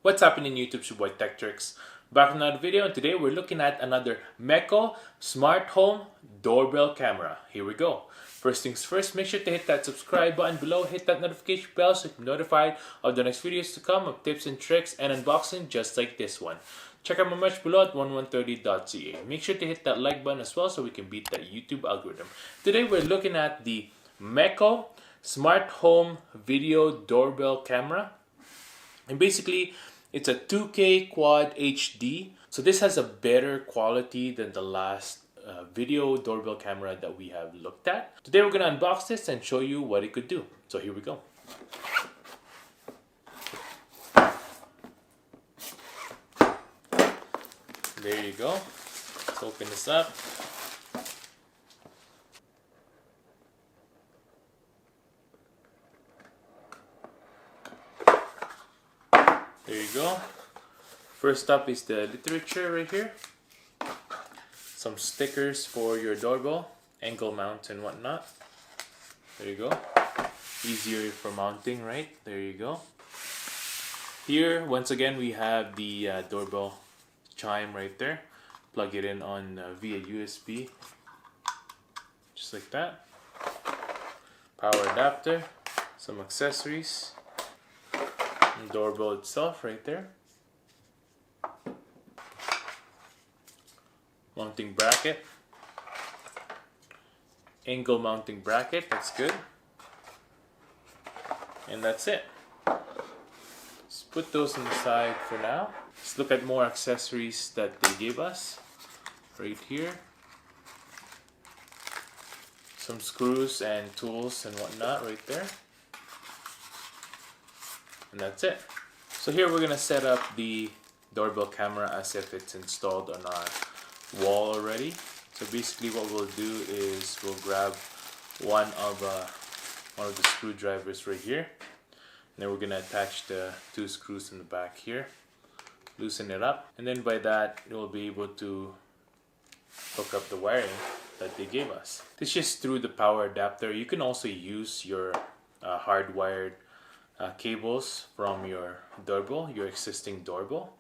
What's happening YouTube? It's your boy TechTricks. Back with another video, and today we're looking at another Meco Smart Home Doorbell Camera. Here we go. First things first, make sure to hit that subscribe button below, hit that notification bell so you can be notified of the next videos to come of tips and tricks and unboxing just like this one. Check out my merch below at 1130.ca. Make sure to hit that like button as well so we can beat that YouTube algorithm. Today we're looking at the Meco Smart Home Video Doorbell Camera. And basically, it's a 2K Quad HD. So this has a better quality than the last video doorbell camera that we have looked at. Today we're going to unbox this and show you what it could do. So here we go. There you go. Let's open this up. There you go. First up is the literature right here. Some stickers for your doorbell, angle mount and whatnot. There you go. Easier for mounting, right? There you go. Here, once again, we have the doorbell chime right there. Plug it in on via USB. Just like that. Power adapter. Some accessories. And doorbell itself right there. Mounting bracket. Angle mounting bracket, that's good. And that's it. Let's put those on the side for now. Let's look at more accessories that they gave us. Right here. Some screws and tools and whatnot right there. And that's it. So here we're gonna set up the doorbell camera as if it's installed on our wall already. So basically what we'll do is we'll grab one of the screwdrivers right here. And then we're gonna attach the two screws in the back here. Loosen it up. And then by that we'll be able to hook up the wiring that they gave us. This is just through the power adapter. You can also use your hardwired cables from your doorbell, your existing doorbell.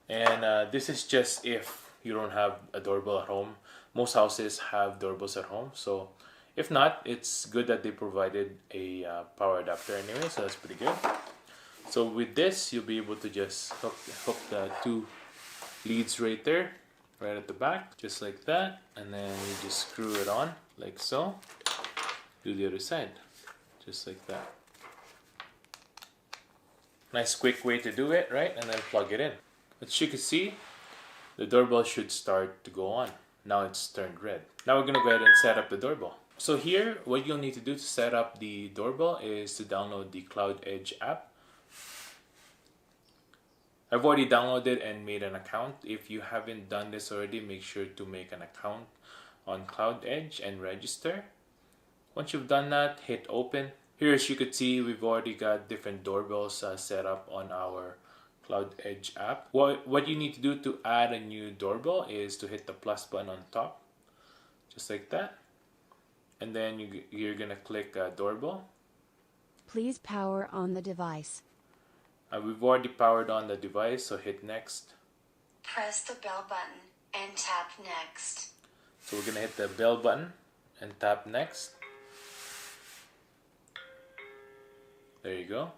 And this is just if you don't have a doorbell at home. Most houses have doorbells at home, so if not, it's good that they provided a power adapter anyway, so that's pretty good. So with this, you'll be able to just hook the two leads right there, right at the back, just like that, and then you just screw it on like so. Do the other side, just like that. Nice quick way to do it, right? And then plug it in. As you can see, the doorbell should start to go on. Now it's turned red. Now we're gonna go ahead and set up the doorbell. So here, what you'll need to do to set up the doorbell is to download the Cloud Edge app. I've already downloaded and made an account. If you haven't done this already, make sure to make an account on Cloud Edge and register. Once you've done that, hit open. Here, as you can see, we've already got different doorbells set up on our Cloud Edge app. What you need to do to add a new doorbell is to hit the plus button on top, just like that. And then you're gonna click doorbell. Please power on the device. We've already powered on the device, so hit next. Press the bell button and tap next. So we're gonna hit the bell button and tap next. There you go.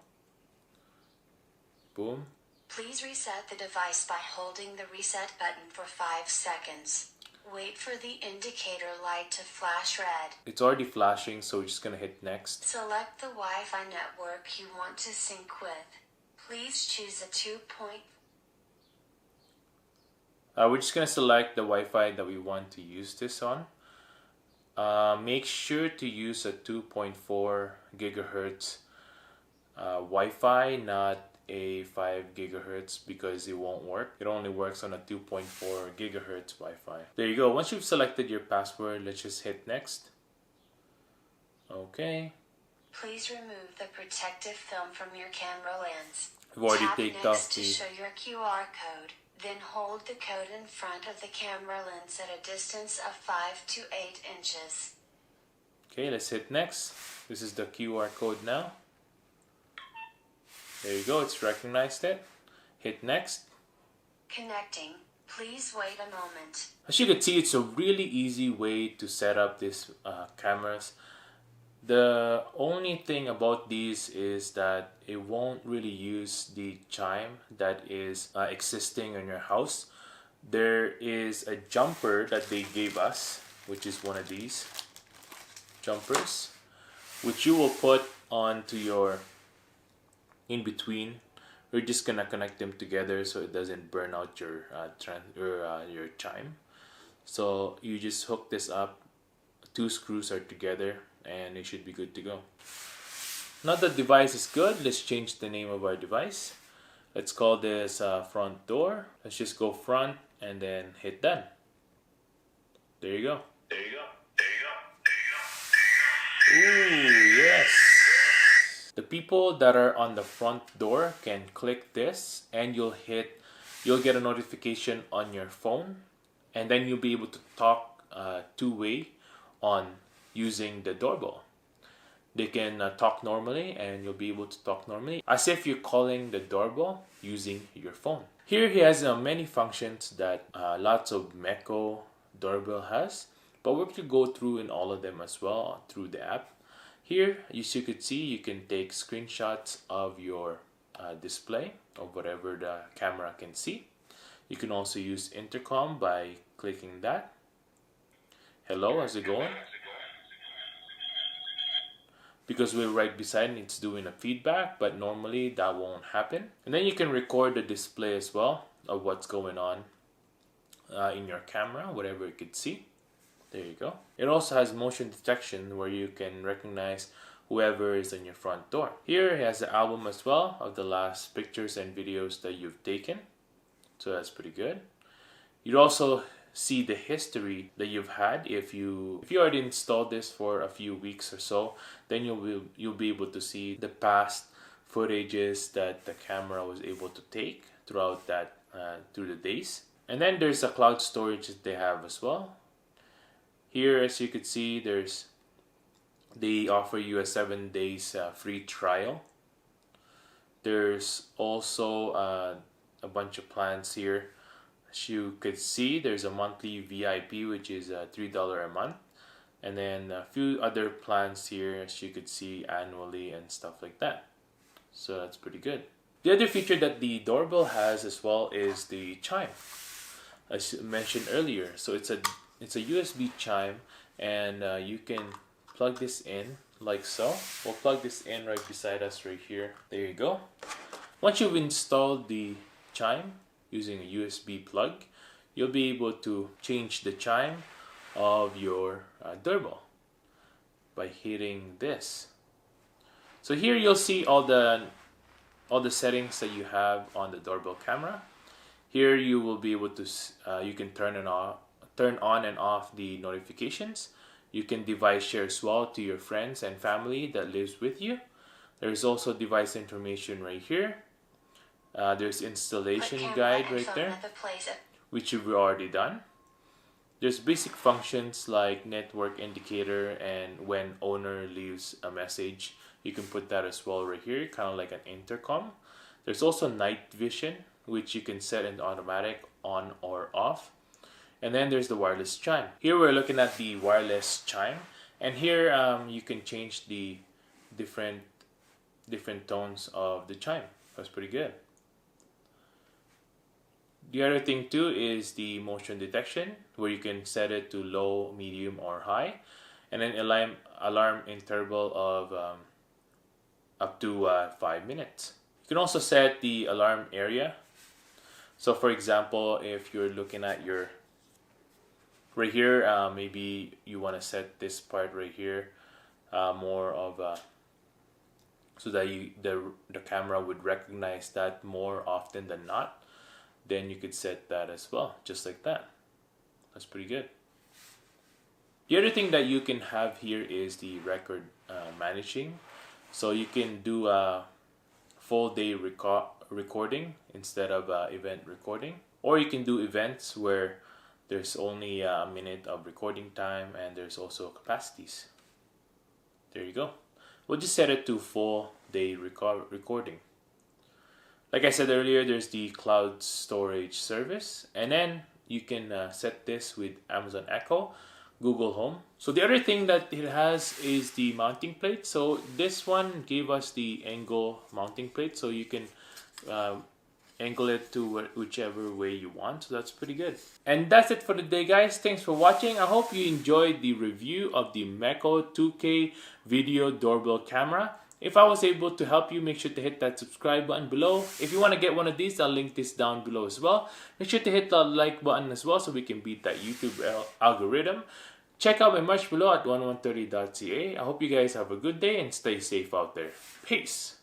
Boom. Please reset the device by holding the reset button for 5 seconds. Wait for the indicator light to flash red. It's already flashing, so we're just gonna hit next. Select the Wi-Fi network you want to sync with. Please choose a 2. We're just gonna select the Wi-Fi that we want to use this on. Make sure to use a 2.4 gigahertz Wi-Fi, not a 5 gigahertz, because it won't work. It only works on a 2.4 gigahertz Wi-Fi. There you go. Once you've selected your password, let's just hit next. Okay. Please remove the protective film from your camera lens. I've already Tap taken off next to the... show your QR code. Then hold the code in front of the camera lens at a distance of 5 to 8 inches. Okay, let's hit next. This is the QR code now. There you go, it's recognized it. Hit next. Connecting. Please wait a moment. As you can see, it's a really easy way to set up these cameras. The only thing about these is that it won't really use the chime that is existing in your house. There is a jumper that they gave us, which is one of these jumpers, which you will put onto your in between. We're just gonna connect them together so it doesn't burn out your your chime. So you just hook this up. 2 screws are together, and it should be good to go. Now the device is good, let's change the name of our device. Let's call this front door. Let's just go front and then hit done. There you go. There you go. There you go. There you go. Ooh, yes. The people that are on the front door can click this and you'll get a notification on your phone, and then you'll be able to talk two-way on using the doorbell. They can talk normally, and you'll be able to talk normally as if you're calling the doorbell using your phone. Here he has many functions that lots of Meco doorbell has, but we're going to go through in all of them as well through the app. Here, as you could see, you can take screenshots of your display of whatever the camera can see. You can also use intercom by clicking that. Hello, how's it going? Because we're right beside it, it's doing a feedback, but normally that won't happen. And then you can record the display as well of what's going on in your camera, whatever you could see. There you go. It also has motion detection where you can recognize whoever is in your front door. Here it has the album as well of the last pictures and videos that you've taken. So that's pretty good. You'd also see the history that you've had. If you already installed this for a few weeks or so, then you'll be able to see the past footages that the camera was able to take throughout that through the days. And then there's a cloud storage that they have as well. Here, as you can see, they offer you a 7 days free trial. There's also a bunch of plans here. As you could see, there's a monthly VIP, which is $3 a month, and then a few other plans here, as you could see, annually and stuff like that. So that's pretty good. The other feature that the doorbell has as well is the chime, as mentioned earlier. So it's a USB chime, and you can plug this in like so. We'll plug this in right beside us right here. There you go. Once you've installed the chime using a USB plug, you'll be able to change the chime of your doorbell by hitting this. So here you'll see all the settings that you have on the doorbell camera. Here you will be able to you can turn on and off the notifications. You can device share as well to your friends and family that lives with you. There's also device information right here. There's installation guide right there, which you've already done. There's basic functions like network indicator, and when owner leaves a message, you can put that as well right here, kind of like an intercom. There's also night vision, which you can set in automatic on or off. And then there's the wireless chime. Here we're looking at the wireless chime, and here you can change the different tones of the chime. That's pretty good. The other thing too is the motion detection, where you can set it to low, medium, or high, and then alarm interval of up to 5 minutes. You can also set the alarm area. So for example, if you're looking at your right here, maybe you want to set this part right here more of so that the camera would recognize that more often than not. Then you could set that as well, just like that. That's pretty good. The other thing that you can have here is the record managing. So you can do a full day recording instead of event recording, or you can do events where there's only a minute of recording time, and there's also capacities. There you go. We'll just set it to full day recording. Like I said earlier, there's the cloud storage service, and then you can set this with Amazon Echo, Google Home. So the other thing that it has is the mounting plate. So this one gave us the angle mounting plate, so you can angle it to whichever way you want. So that's pretty good. And that's it for today, guys. Thanks for watching. I hope you enjoyed the review of the Meco 2K video doorbell camera. If I was able to help you, make sure to hit that subscribe button below. If you want to get one of these, I'll link this down below as well. Make sure to hit the like button as well so we can beat that YouTube algorithm. Check out my merch below at 1130.ca. I hope you guys have a good day and stay safe out there. Peace!